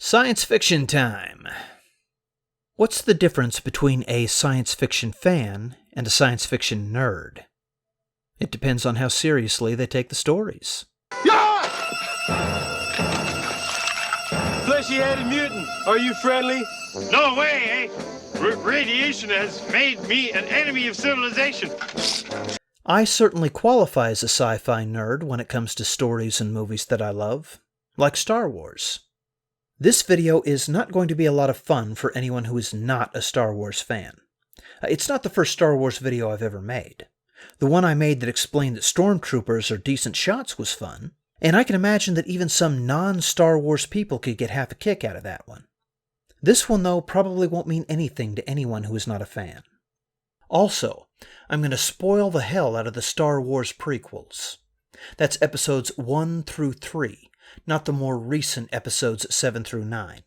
Science fiction time. What's the difference between a science fiction fan and a science fiction nerd? It depends on how seriously they take the stories. Fleshy-headed mutant, are you friendly? No way, eh? Radiation has made me an enemy of civilization. I certainly qualify as a sci-fi nerd when it comes to stories and movies that I love, like Star Wars. This video is not going to be a lot of fun for anyone who is not a Star Wars fan. It's not the first Star Wars video I've ever made. The one I made that explained that stormtroopers are decent shots was fun, and I can imagine that even some non-Star Wars people could get half a kick out of that one. This one, though, probably won't mean anything to anyone who is not a fan. Also, I'm going to spoil the hell out of the Star Wars prequels. That's episodes 1 through 3, not the more recent episodes 7 through 9.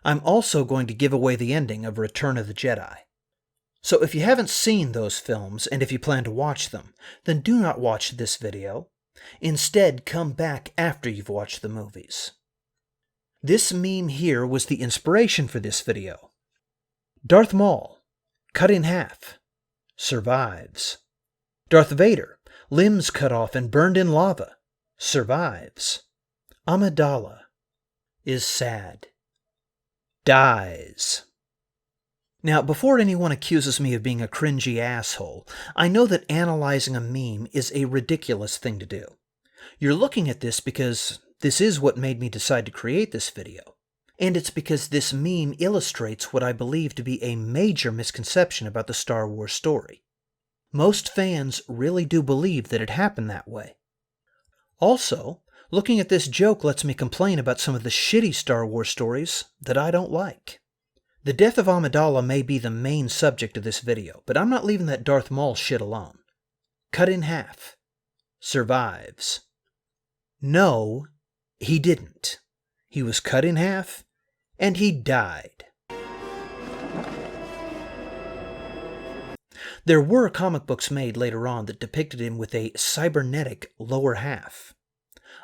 I'm also going to give away the ending of Return of the Jedi. So if you haven't seen those films, and if you plan to watch them, then do not watch this video. Instead, come back after you've watched the movies. This meme here was the inspiration for this video. Darth Maul, cut in half, survives. Darth Vader, limbs cut off and burned in lava, survives. Amidala is sad, dies. Now, before anyone accuses me of being a cringy asshole, I know that analyzing a meme is a ridiculous thing to do. You're looking at this because this is what made me decide to create this video, and it's because this meme illustrates what I believe to be a major misconception about the Star Wars story. Most fans really do believe that it happened that way. Also, looking at this joke lets me complain about some of the shitty Star Wars stories that I don't like. The death of Amidala may be the main subject of this video, but I'm not leaving that Darth Maul shit alone. Cut in half. Survives. No, he didn't. He was cut in half, and he died. There were comic books made later on that depicted him with a cybernetic lower half.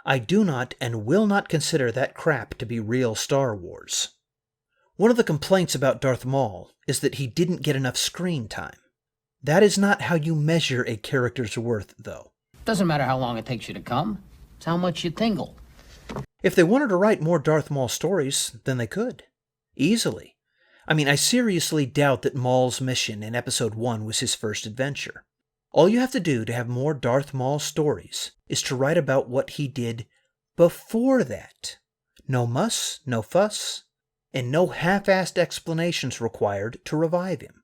I do not and will not consider that crap to be real Star Wars. One of the complaints about Darth Maul is that he didn't get enough screen time. That is not how you measure a character's worth, though. Doesn't matter how long it takes you to come. It's how much you tingle. If they wanted to write more Darth Maul stories, then they could. Easily. I mean, I seriously doubt that Maul's mission in Episode 1 was his first adventure. All you have to do to have more Darth Maul stories is to write about what he did before that. No muss, no fuss, and no half-assed explanations required to revive him.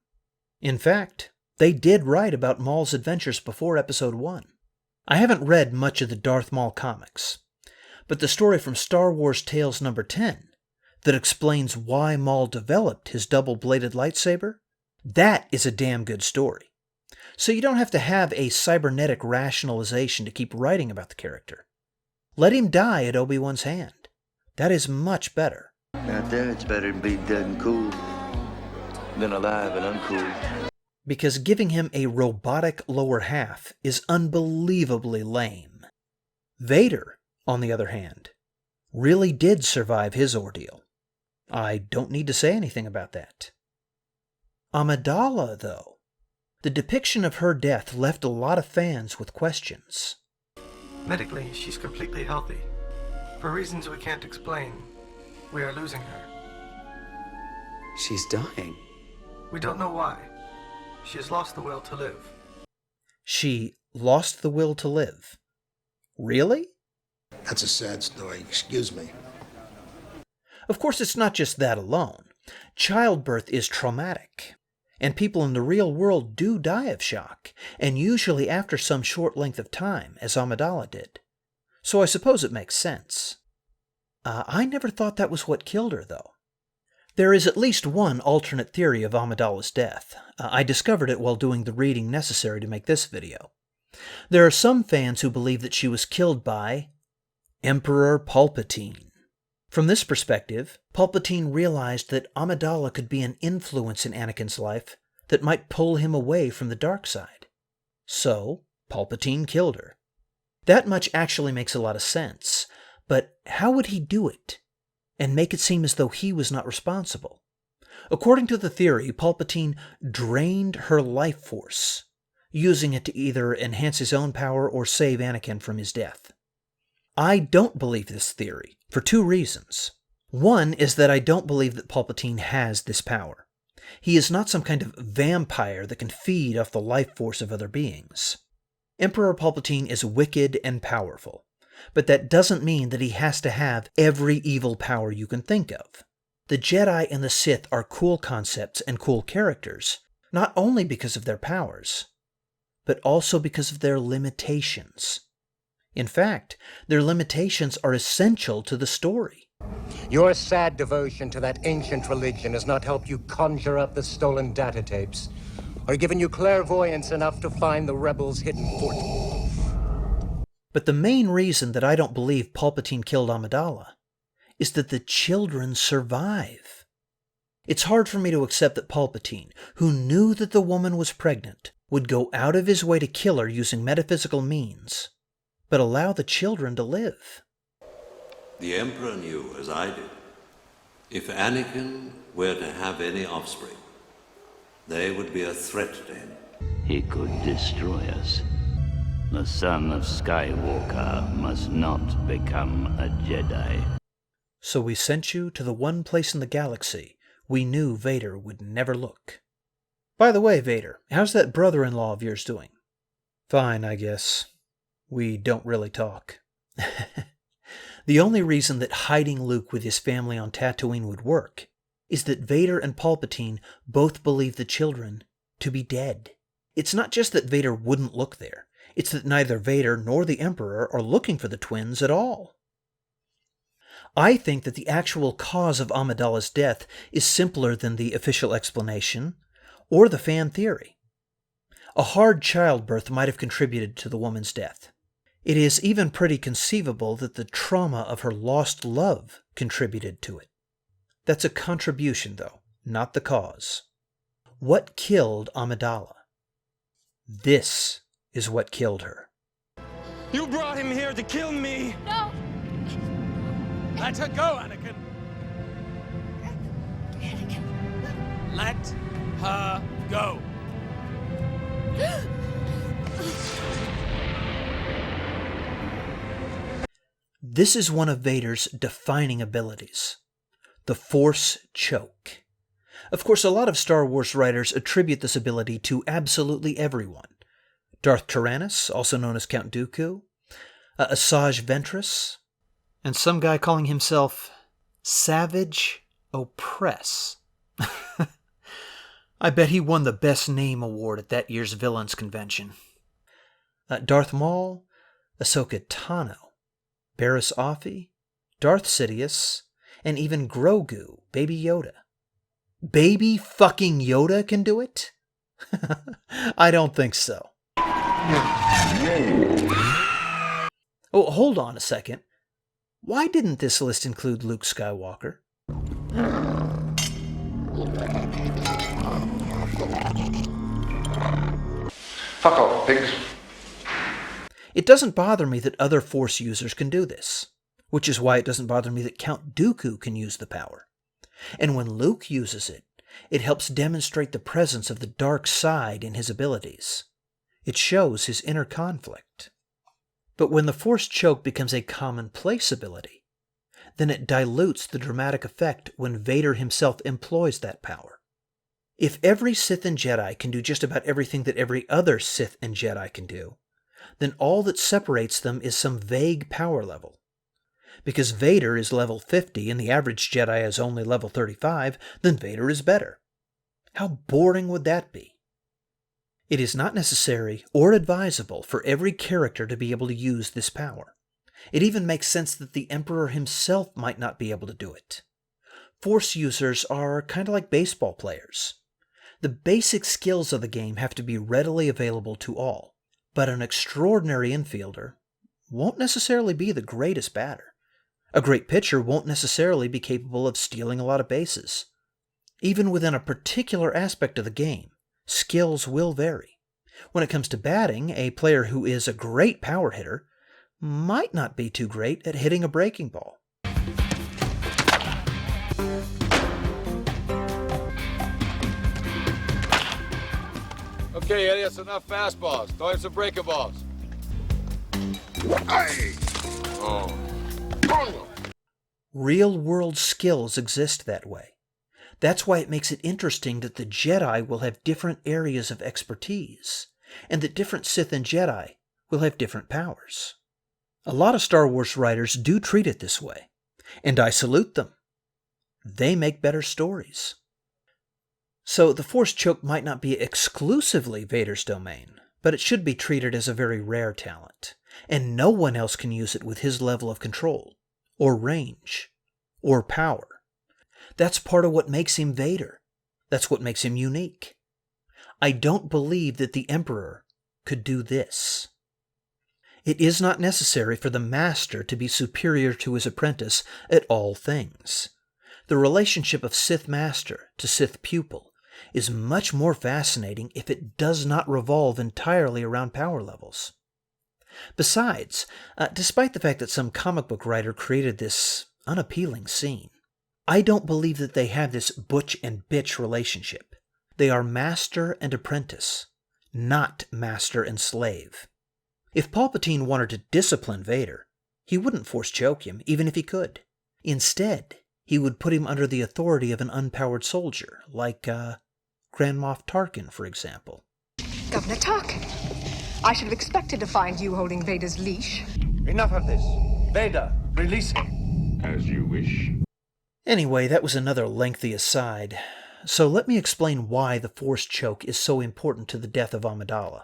In fact, they did write about Maul's adventures before Episode 1. I haven't read much of the Darth Maul comics, but the story from Star Wars Tales No. 10 that explains why Maul developed his double-bladed lightsaber, that is a damn good story. So you don't have to have a cybernetic rationalization to keep writing about the character. Let him die at Obi-Wan's hand. That is much better. Out there, it's better to be dead and cool than alive and uncool. Because giving him a robotic lower half is unbelievably lame. Vader, on the other hand, really did survive his ordeal. I don't need to say anything about that. Amidala, though, the depiction of her death left a lot of fans with questions. Medically, she's completely healthy. For reasons we can't explain, we are losing her. She's dying. We don't know why. She has lost the will to live. She lost the will to live. Really? That's a sad story, excuse me. Of course, it's not just that alone. Childbirth is traumatic, and people in the real world do die of shock, and usually after some short length of time, as Amidala did. So I suppose it makes sense. I never thought that was what killed her, though. There is at least one alternate theory of Amidala's death. I discovered it while doing the reading necessary to make this video. There are some fans who believe that she was killed by Emperor Palpatine. From this perspective, Palpatine realized that Amidala could be an influence in Anakin's life that might pull him away from the dark side. So, Palpatine killed her. That much actually makes a lot of sense, but how would he do it? and make it seem as though he was not responsible. According to the theory, Palpatine drained her life force, using it to either enhance his own power or save Anakin from his death. I don't believe this theory, for two reasons. One is that I don't believe that Palpatine has this power. He is not some kind of vampire that can feed off the life force of other beings. Emperor Palpatine is wicked and powerful, but that doesn't mean that he has to have every evil power you can think of. The Jedi and the Sith are cool concepts and cool characters, not only because of their powers, but also because of their limitations. In fact, their limitations are essential to the story. Your sad devotion to that ancient religion has not helped you conjure up the stolen data tapes, or given you clairvoyance enough to find the rebels' hidden fort. But the main reason that I don't believe Palpatine killed Amidala is that the children survive. It's hard for me to accept that Palpatine, who knew that the woman was pregnant, would go out of his way to kill her using metaphysical means, but allow the children to live. The Emperor knew, as I did, if Anakin were to have any offspring, they would be a threat to him. He could destroy us. The son of Skywalker must not become a Jedi. So we sent you to the one place in the galaxy we knew Vader would never look. By the way, Vader, how's that brother-in-law of yours doing? Fine, I guess. We don't really talk. The only reason that hiding Luke with his family on Tatooine would work is that Vader and Palpatine both believe the children to be dead. It's not just that Vader wouldn't look there. It's that neither Vader nor the Emperor are looking for the twins at all. I think that the actual cause of Amidala's death is simpler than the official explanation or the fan theory. A hard childbirth might have contributed to the woman's death. It is even pretty conceivable that the trauma of her lost love contributed to it. That's a contribution, though, not the cause. What killed Amidala? This is what killed her. You brought him here to kill me! No! Let her go, Anakin! Anakin. Let her go! This is one of Vader's defining abilities, the Force Choke. Of course, a lot of Star Wars writers attribute this ability to absolutely everyone. Darth Tyrannus, also known as Count Dooku, Asajj Ventress, and some guy calling himself Savage Opress. I bet he won the Best Name award at that year's Villains Convention. Darth Maul, Ahsoka Tano, Barriss Offee, Darth Sidious, and even Grogu, Baby Yoda. Baby fucking Yoda can do it? I don't think so. Oh, hold on a second. Why didn't this list include Luke Skywalker? Fuck off, pigs. It doesn't bother me that other Force users can do this, which is why it doesn't bother me that Count Dooku can use the power. And when Luke uses it, it helps demonstrate the presence of the dark side in his abilities. It shows his inner conflict. But when the Force Choke becomes a commonplace ability, then it dilutes the dramatic effect when Vader himself employs that power. If every Sith and Jedi can do just about everything that every other Sith and Jedi can do, then all that separates them is some vague power level. Because Vader is level 50 and the average Jedi is only level 35, then Vader is better. How boring would that be? It is not necessary or advisable for every character to be able to use this power. It even makes sense that the Emperor himself might not be able to do it. Force users are kind of like baseball players. The basic skills of the game have to be readily available to all, but an extraordinary infielder won't necessarily be the greatest batter. A great pitcher won't necessarily be capable of stealing a lot of bases. Even within a particular aspect of the game, skills will vary. When it comes to batting, a player who is a great power hitter might not be too great at hitting a breaking ball. Okay, Eddie, that's enough fastballs. Throw him some breaker balls. Oh. Real-world skills exist that way. That's why it makes it interesting that the Jedi will have different areas of expertise, and that different Sith and Jedi will have different powers. A lot of Star Wars writers do treat it this way, and I salute them. They make better stories. So the Force choke might not be exclusively Vader's domain, but it should be treated as a very rare talent, and no one else can use it with his level of control, or range, or power. That's part of what makes him Vader. That's what makes him unique. I don't believe that the Emperor could do this. It is not necessary for the master to be superior to his apprentice at all things. The relationship of Sith master to Sith pupil is much more fascinating if it does not revolve entirely around power levels. Besides, despite the fact that some comic book writer created this unappealing scene, I don't believe that they have this butch and bitch relationship. They are master and apprentice, not master and slave. If Palpatine wanted to discipline Vader, he wouldn't force choke him, even if he could. Instead, he would put him under the authority of an unpowered soldier, like Grand Moff Tarkin, for example. Governor Tarkin, I should have expected to find you holding Vader's leash. Enough of this. Vader, release him. As you wish. Anyway, that was another lengthy aside. So let me explain why the Force choke is so important to the death of Amidala.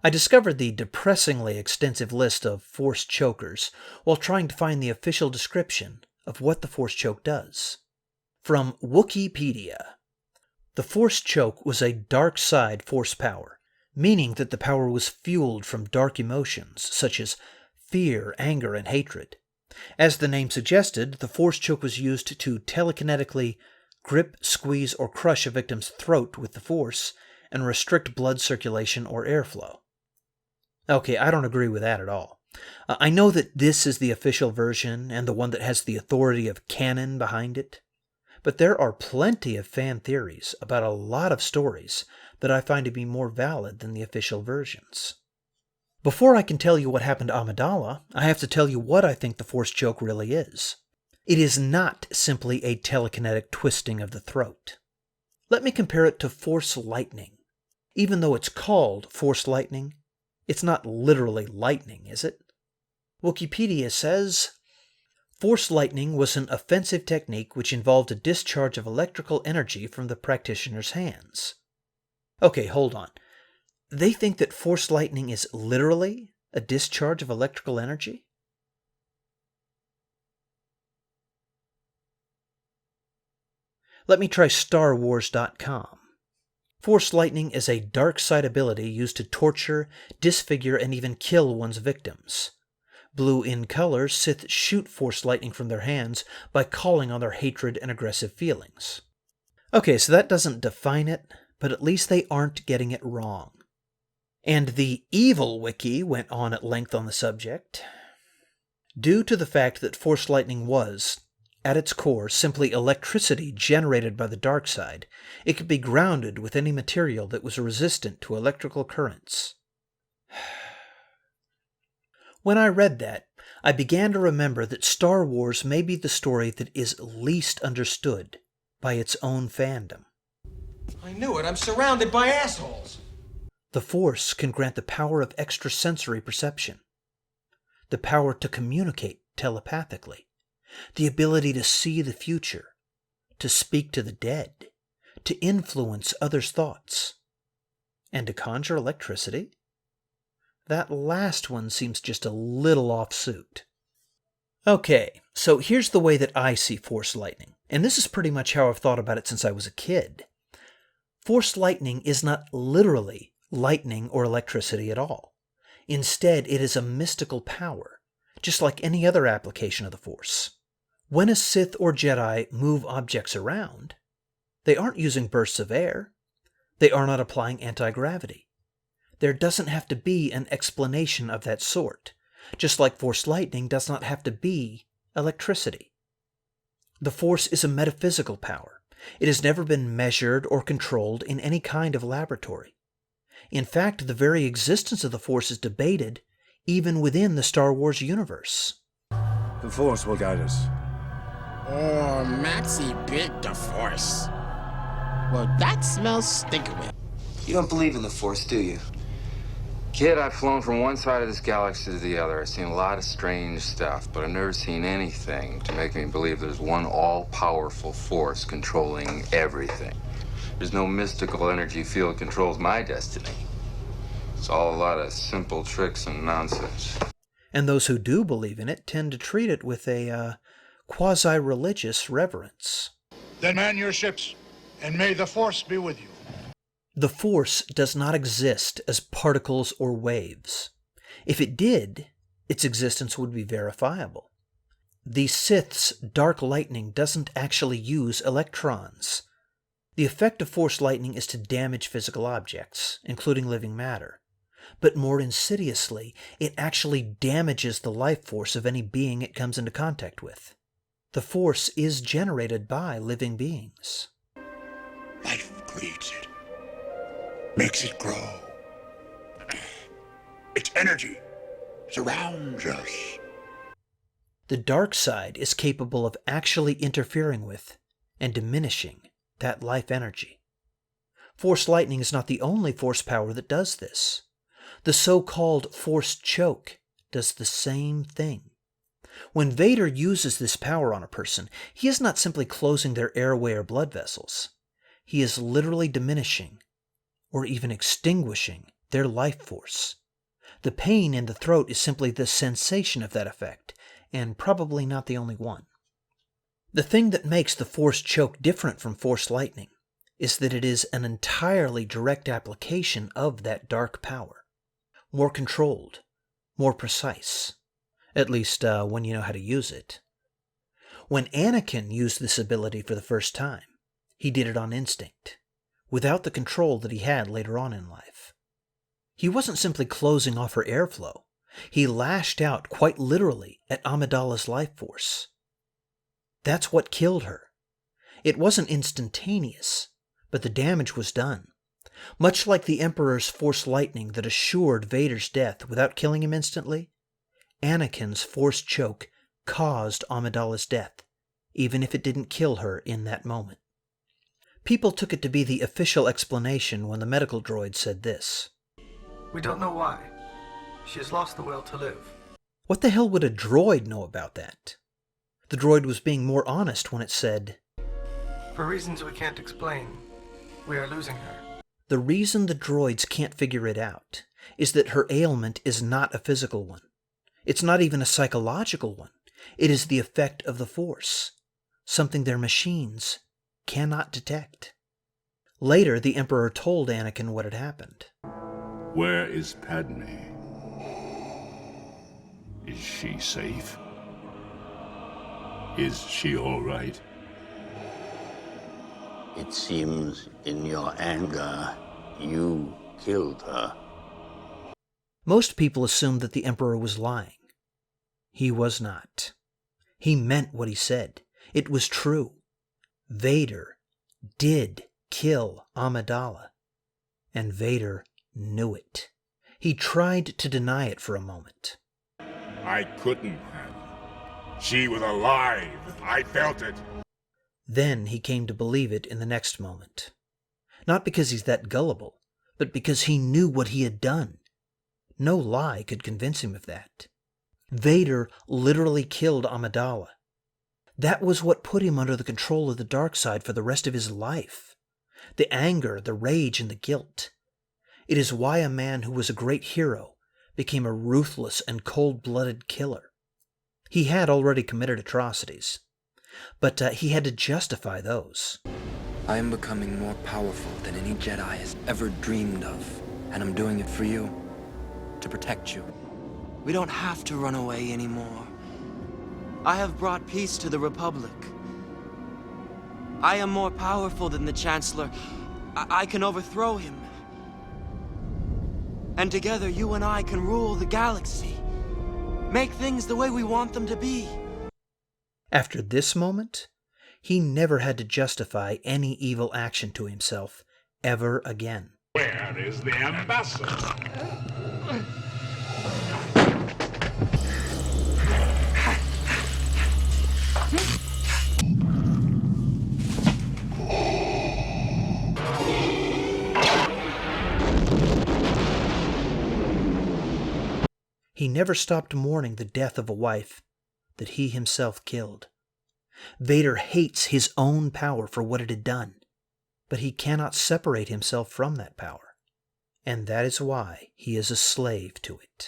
I discovered the depressingly extensive list of Force chokers while trying to find the official description of what the Force choke does. From Wikipedia, the Force choke was a dark side Force power, meaning that the power was fueled from dark emotions such as fear, anger, and hatred. As the name suggested, the Force choke was used to telekinetically grip, squeeze, or crush a victim's throat with the Force and restrict blood circulation or airflow. Okay, I don't agree with that at all. I know that this is the official version and the one that has the authority of canon behind it, but there are plenty of fan theories about a lot of stories that I find to be more valid than the official versions. Before I can tell you what happened to Amidala, I have to tell you what I think the Force choke really is. It is not simply a telekinetic twisting of the throat. Let me compare it to Force lightning. Even though it's called Force lightning, it's not literally lightning, is it? Wikipedia says, Force lightning was an offensive technique which involved a discharge of electrical energy from the practitioner's hands. Okay, hold on. They think that Force lightning is literally a discharge of electrical energy? Let me try StarWars.com. Force lightning is a dark side ability used to torture, disfigure, and even kill one's victims. Blue in color, Sith shoot Force lightning from their hands by calling on their hatred and aggressive feelings. Okay, so that doesn't define it, but at least they aren't getting it wrong. And the Evil Wiki went on at length on the subject. Due to the fact that Force lightning was, at its core, simply electricity generated by the dark side, it could be grounded with any material that was resistant to electrical currents. When I read that, I began to remember that Star Wars may be the story that is least understood by its own fandom. I knew it. I'm surrounded by assholes. The Force can grant the power of extrasensory perception, the power to communicate telepathically, the ability to see the future, to speak to the dead, to influence others' thoughts, and to conjure electricity? That last one seems just a little off-suit. Okay, so here's the way that I see Force lightning, and this is pretty much how I've thought about it since I was a kid. Force lightning is not literally lightning or electricity at all. Instead, it is a mystical power, just like any other application of the Force. When a Sith or Jedi move objects around, they aren't using bursts of air. They are not applying anti-gravity. There doesn't have to be an explanation of that sort, just like Force lightning does not have to be electricity. The Force is a metaphysical power. It has never been measured or controlled in any kind of laboratory. In fact, the very existence of the Force is debated even within the Star Wars universe. The Force will guide us. Oh, Maxie big the Force. Well, that smells stinkery. You don't believe in the Force, do you? Kid, I've flown from one side of this galaxy to the other. I've seen a lot of strange stuff, but I've never seen anything to make me believe there's one all-powerful force controlling everything. There's no mystical energy field controls my destiny. It's all a lot of simple tricks and nonsense. And those who do believe in it tend to treat it with a quasi-religious reverence. Then man your ships, and may the Force be with you. The Force does not exist as particles or waves. If it did, its existence would be verifiable. The Sith's dark lightning doesn't actually use electrons. The effect of Force lightning is to damage physical objects, including living matter. But more insidiously, it actually damages the life force of any being it comes into contact with. The Force is generated by living beings. Life creates it, makes it grow. Its energy surrounds us. The dark side is capable of actually interfering with and diminishing that life energy. Force lightning is not the only Force power that does this. The so-called Force choke does the same thing. When Vader uses this power on a person, he is not simply closing their airway or blood vessels. He is literally diminishing, or even extinguishing, their life force. The pain in the throat is simply the sensation of that effect, and probably not the only one. The thing that makes the Force choke different from Force lightning is that it is an entirely direct application of that dark power. More controlled, more precise, at least when you know how to use it. When Anakin used this ability for the first time, he did it on instinct, without the control that he had later on in life. He wasn't simply closing off her airflow. He lashed out quite literally at Amidala's life force. That's what killed her. It wasn't instantaneous, but the damage was done. Much like the Emperor's Force lightning that assured Vader's death without killing him instantly, Anakin's Force choke caused Amidala's death, even if it didn't kill her in that moment. People took it to be the official explanation when the medical droid said this. We don't know why. She has lost the will to live. What the hell would a droid know about that? The droid was being more honest when it said, For reasons we can't explain, we are losing her. The reason the droids can't figure it out is that her ailment is not a physical one. It's not even a psychological one. It is the effect of the Force, something their machines cannot detect. Later, the Emperor told Anakin what had happened. Where is Padme? Is she safe? Is she all right? It seems in your anger, you killed her. Most people assumed that the Emperor was lying. He was not. He meant what he said. It was true. Vader did kill Amidala, and Vader knew it. He tried to deny it for a moment. I couldn't have. She was alive. I felt it. Then he came to believe it in the next moment. Not because he's that gullible, but because he knew what he had done. No lie could convince him of that. Vader literally killed Amidala. That was what put him under the control of the dark side for the rest of his life. The anger, the rage, and the guilt. It is why a man who was a great hero became a ruthless and cold-blooded killer. He had already committed atrocities, but he had to justify those. I am becoming more powerful than any Jedi has ever dreamed of, and I'm doing it for you, to protect you. We don't have to run away anymore. I have brought peace to the Republic. I am more powerful than the Chancellor. I can overthrow him. And together, you and I can rule the galaxy. Make things the way we want them to be. After this moment, he never had to justify any evil action to himself ever again. Where is the ambassador? He never stopped mourning the death of a wife that he himself killed. Vader hates his own power for what it had done, but he cannot separate himself from that power, and that is why he is a slave to it.